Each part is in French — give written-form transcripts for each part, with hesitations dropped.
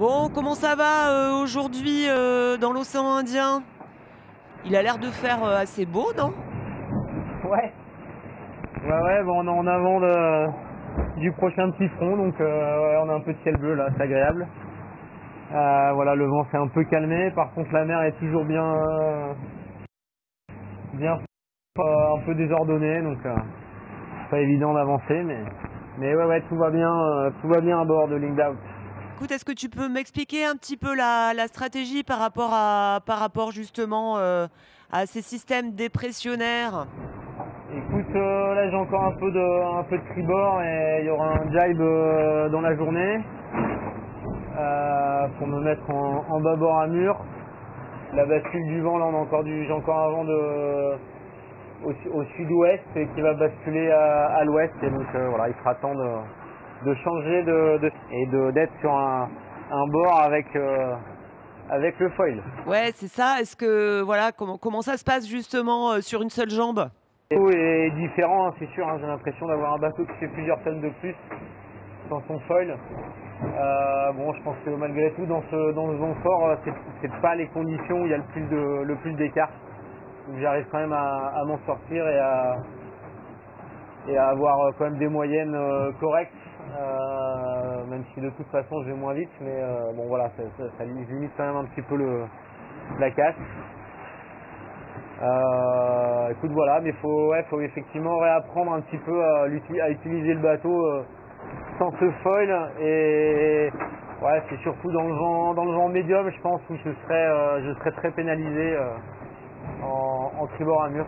Bon, comment ça va aujourd'hui dans l'océan Indien? Il a l'air de faire assez beau, non? Ouais, ouais, bon, on est en avant du prochain petit front, donc ouais, on a un peu de ciel bleu là, c'est agréable. Voilà, le vent s'est un peu calmé, par contre la mer est toujours bien un peu désordonnée, donc pas évident d'avancer, mais ouais, tout va bien à bord de Lingdao. Écoute, est-ce que tu peux m'expliquer un petit peu la stratégie par rapport justement à ces systèmes dépressionnaires? Écoute, là j'ai encore un peu de tribord et il y aura un jibe dans la journée pour me mettre en bâbord à mur. La bascule du vent, là j'ai encore un vent au sud-ouest et qui va basculer à l'ouest, et donc voilà, il sera temps de changer et d'être sur un bord avec le foil. Ouais, c'est ça. Est-ce que voilà, comment ça se passe justement sur une seule jambe? Le bateau est différent, hein, c'est sûr, hein, j'ai l'impression d'avoir un bateau qui fait plusieurs tonnes de plus dans son foil. Bon, je pense que malgré tout, dans ce vent fort, c'est pas les conditions où il y a le plus d'écart. Donc j'arrive quand même à m'en sortir et à avoir quand même des moyennes correctes, même si de toute façon je vais moins vite, mais bon voilà, ça limite quand même un petit peu la casse. Écoute, voilà, mais faut effectivement réapprendre un petit peu à utiliser le bateau sans ce foil, et ouais, c'est surtout dans le vent médium, je pense, où je serais très pénalisé en tribord à mur.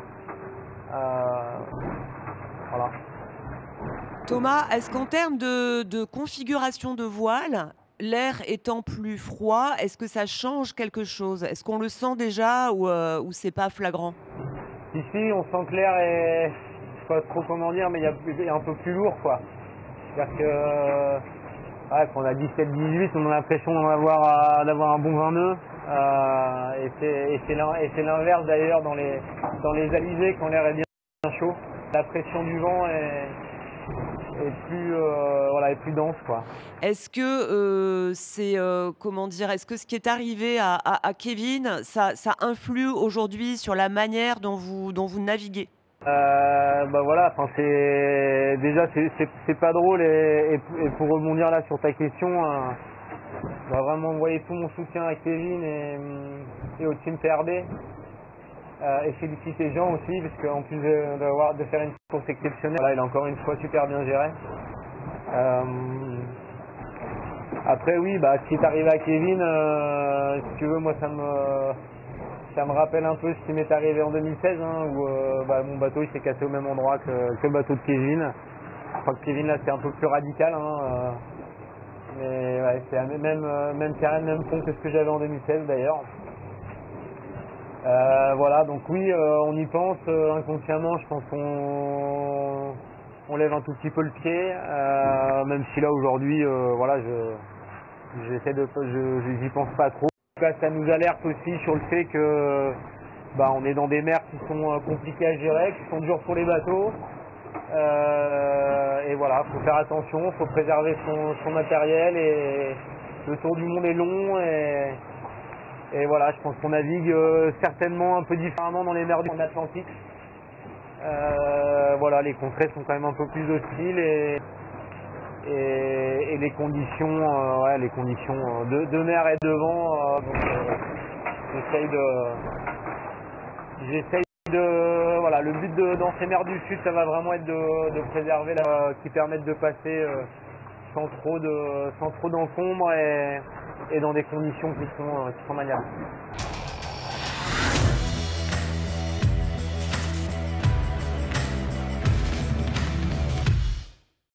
Voilà. Thomas, est-ce qu'en termes de configuration de voile, l'air étant plus froid, est-ce que ça change quelque chose? Est-ce qu'on le sent déjà ou c'est pas flagrant? Ici, on sent que l'air est, je sais pas trop comment dire, mais il y a un peu plus lourd, quoi. C'est-à-dire que ouais, quand on a 17-18, on a l'impression d'avoir un bon 20 nœuds. Et c'est l'inverse d'ailleurs dans les alizés, quand l'air est bien chaud. La pression du vent est plus dense, quoi. Est-ce que comment dire, est-ce que ce qui est arrivé à Kevin, ça influe aujourd'hui sur la manière dont vous naviguez? Bah voilà, enfin c'est pas drôle, et pour rebondir là sur ta question, je dois vraiment envoyer tout mon soutien à Kevin et au team PRB, et féliciter Jean aussi, parce qu'en plus de faire une course exceptionnelle, voilà, il a encore une fois super bien géré. Après oui, bah ce qui est arrivé à Kevin, si tu veux, moi ça me rappelle un peu ce qui m'est arrivé en 2016, hein, où mon bateau il s'est cassé au même endroit que le bateau de Kevin. Je crois que Kevin là c'est un peu plus radical, hein, mais ouais, c'est même carré, même fond que ce que j'avais en 2016 d'ailleurs. Voilà, donc oui, on y pense inconsciemment, je pense qu'on lève un tout petit peu le pied, même si là aujourd'hui, voilà, j'y pense pas trop. En tout cas, ça nous alerte aussi sur le fait que on est dans des mers qui sont compliquées à gérer, qui sont dures pour les bateaux. Et voilà, faut faire attention, faut préserver son matériel, et le tour du monde est long, et voilà, je pense qu'on navigue certainement un peu différemment dans les mers du Atlantique. Voilà, les contrées sont quand même un peu plus hostiles, et les conditions, de mer et de vent, j'essaye de voilà, le but dans ces mers du sud, ça va vraiment être de préserver qui permettent de passer sans trop d'encombre, et dans des conditions qui sont maniables.